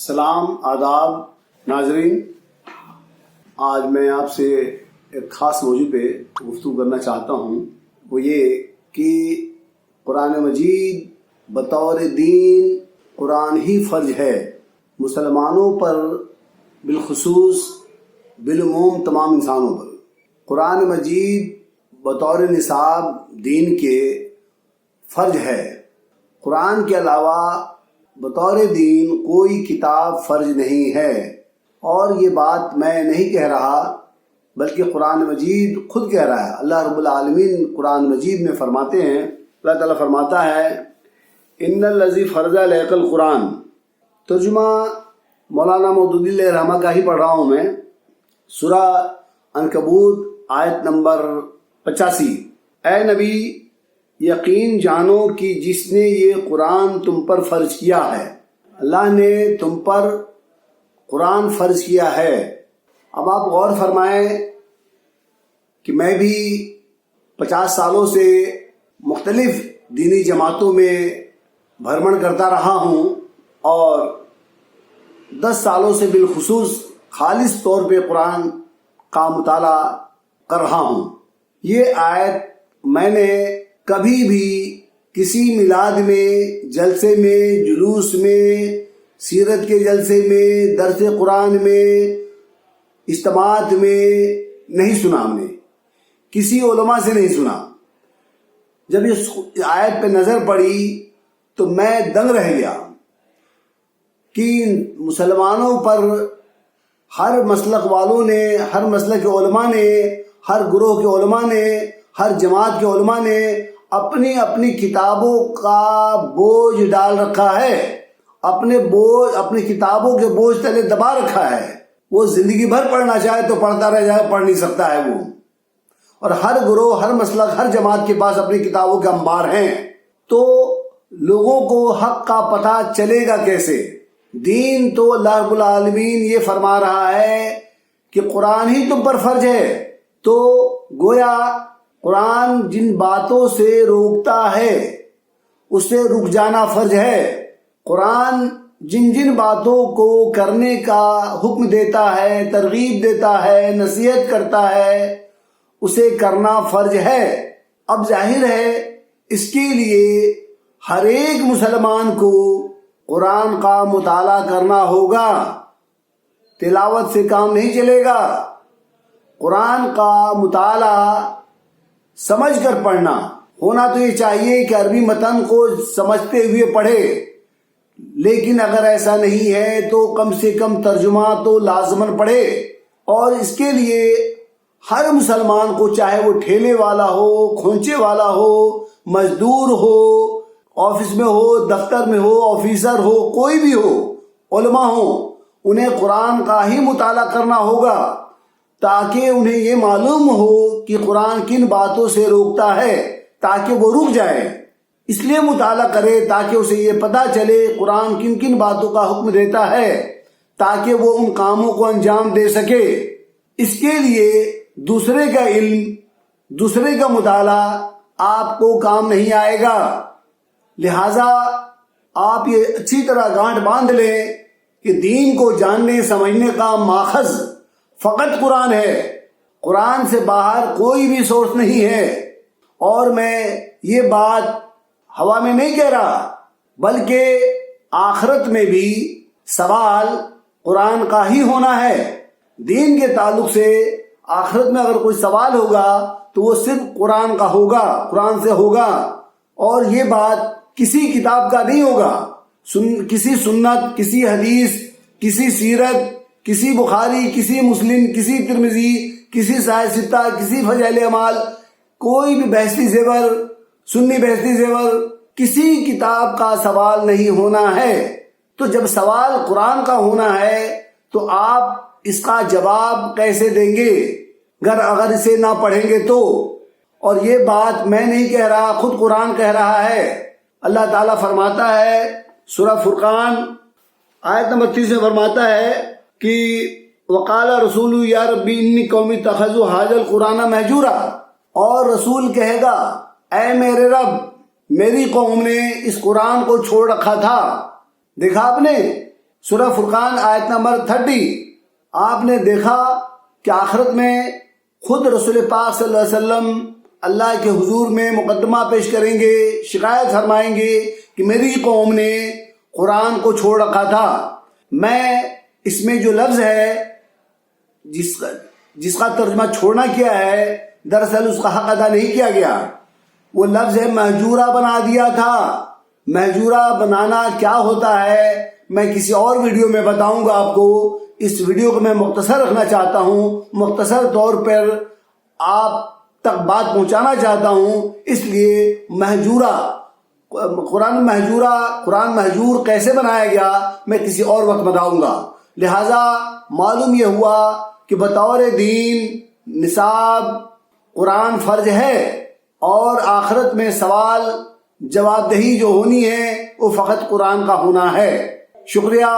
سلام، آداب ناظرین، آج میں آپ سے ایک خاص موضوع پہ گفتگو کرنا چاہتا ہوں۔ وہ یہ کہ قرآن مجید بطور دین قرآن ہی فرض ہے مسلمانوں پر، بالخصوص بالعموم تمام انسانوں پر۔ قرآن مجید بطور نصاب دین کے فرض ہے۔ قرآن کے علاوہ بطور دین کوئی کتاب فرض نہیں ہے، اور یہ بات میں نہیں کہہ رہا بلکہ قرآن مجید خود کہہ رہا ہے۔ اللہ رب العالمین قرآن مجید میں فرماتے ہیں، اللہ تعالیٰ فرماتا ہے ان الذی فرض علیک القرآن۔ ترجمہ مولانا مودودی علیہ رحمہ کا ہی پڑھ رہا ہوں میں۔ سورہ عنکبوت آیت نمبر 85۔ اے نبی، یقین جانو کہ جس نے یہ قرآن تم پر فرض کیا ہے، اللہ نے تم پر قرآن فرض کیا ہے۔ اب آپ غور فرمائیں کہ میں بھی 50 سالوں سے مختلف دینی جماعتوں میں بھرمن کرتا رہا ہوں، اور 10 سالوں سے بالخصوص خالص طور پہ قرآن کا مطالعہ کر رہا ہوں۔ یہ آیت میں نے کبھی بھی کسی میلاد میں، جلسے میں، جلوس میں، سیرت کے جلسے میں، درس قرآن میں، اجتماعات میں نہیں سنا، ہم نے کسی علماء سے نہیں سنا۔ جب اس آیت پہ نظر پڑی تو میں دنگ رہ گیا کہ مسلمانوں پر ہر مسلک والوں نے، ہر مسلک کے علماء نے، ہر گروہ کے علماء نے، ہر جماعت کے علماء نے اپنی اپنی کتابوں کا بوجھ ڈال رکھا ہے، اپنی کتابوں کے بوجھ تلے دبا رکھا ہے۔ وہ زندگی بھر پڑھنا چاہے تو پڑھتا رہ جائے، پڑھ نہیں سکتا ہے وہ۔ اور ہر گروہ، ہر مسلک، ہر جماعت کے پاس اپنی کتابوں کے انبار ہیں۔ تو لوگوں کو حق کا پتہ چلے گا کیسے؟ دین تو اللہ رب العالمین یہ فرما رہا ہے کہ قرآن ہی تم پر فرض ہے، تو گویا قرآن جن باتوں سے روکتا ہے اس سے رک جانا فرض ہے۔ قرآن جن جن باتوں کو کرنے کا حکم دیتا ہے، ترغیب دیتا ہے، نصیحت کرتا ہے، اسے کرنا فرض ہے۔ اب ظاہر ہے اس کے لیے ہر ایک مسلمان کو قرآن کا مطالعہ کرنا ہوگا، تلاوت سے کام نہیں چلے گا۔ قرآن کا مطالعہ سمجھ کر پڑھنا ہونا تو یہ چاہیے کہ عربی متن کو سمجھتے ہوئے پڑھے، لیکن اگر ایسا نہیں ہے تو کم سے کم ترجمہ تو لازماً پڑھے۔ اور اس کے لیے ہر مسلمان کو، چاہے وہ ٹھیلے والا ہو، کھونچے والا ہو، مزدور ہو، آفس میں ہو، دفتر میں ہو، آفیسر ہو، کوئی بھی ہو، علماء ہو، انہیں قرآن کا ہی مطالعہ کرنا ہوگا، تاکہ انہیں یہ معلوم ہو کہ قرآن کن باتوں سے روکتا ہے، تاکہ وہ رک جائے۔ اس لیے مطالعہ کرے تاکہ اسے یہ پتہ چلے قرآن کن کن باتوں کا حکم دیتا ہے، تاکہ وہ ان کاموں کو انجام دے سکے۔ اس کے لیے دوسرے کا علم، دوسرے کا مطالعہ آپ کو کام نہیں آئے گا۔ لہٰذا آپ یہ اچھی طرح گانٹھ باندھ لیں کہ دین کو جاننے سمجھنے کا ماخذ فقط قرآن ہے، قرآن سے باہر کوئی بھی سورس نہیں ہے۔ اور میں یہ بات ہوا میں نہیں کہہ رہا، بلکہ آخرت میں بھی سوال قرآن کا ہی ہونا ہے۔ دین کے تعلق سے آخرت میں اگر کوئی سوال ہوگا تو وہ صرف قرآن کا ہوگا، قرآن سے ہوگا، اور یہ بات کسی کتاب کا نہیں ہوگا، کسی سنت، کسی حدیث، کسی سیرت، کسی بخاری، کسی مسلم، کسی ترمذی، کسی صحیح ستہ، کسی فضائل اعمال، کوئی بھی بحثی زیور، سنی بحثی زیور، کسی کتاب کا سوال نہیں ہونا ہے۔ تو جب سوال قرآن کا ہونا ہے تو آپ اس کا جواب کیسے دیں گے اگر اسے نہ پڑھیں گے تو؟ اور یہ بات میں نہیں کہہ رہا، خود قرآن کہہ رہا ہے۔ اللہ تعالیٰ فرماتا ہے سورہ فرقان آیت نمبر 30 میں فرماتا ہے کہ وقال رسول یا ربی انی قومی اتخذوا ھذا القرآن مہجورا، اور رسول کہے گا اے میرے رب، میری قوم نے اس قرآن کو چھوڑ رکھا تھا۔ دیکھا آپ نے، سورہ فرقان آیت نمبر 30۔ آپ نے دیکھا کہ آخرت میں خود رسول پاک صلی اللہ علیہ وسلم اللہ کے حضور میں مقدمہ پیش کریں گے، شکایت فرمائیں گے کہ میری قوم نے قرآن کو چھوڑ رکھا تھا، میں اس میں جو لفظ ہے جس کا ترجمہ چھوڑنا کیا ہے، دراصل اس کا حق ادا نہیں کیا گیا۔ وہ لفظ ہے مہجورہ بنا دیا تھا۔ مہجورہ بنانا کیا ہوتا ہے میں کسی اور ویڈیو میں بتاؤں گا آپ کو۔ اس ویڈیو کو میں مختصر رکھنا چاہتا ہوں، مختصر طور پر آپ تک بات پہنچانا چاہتا ہوں، اس لیے مہجورہ قرآن مہجور کیسے بنایا گیا میں کسی اور وقت بتاؤں گا۔ لہٰذا معلوم یہ ہوا کہ بطور دین نصاب قرآن فرض ہے، اور آخرت میں سوال جواب دہی جو ہونی ہے وہ فقط قرآن کا ہونا ہے۔ شکریہ۔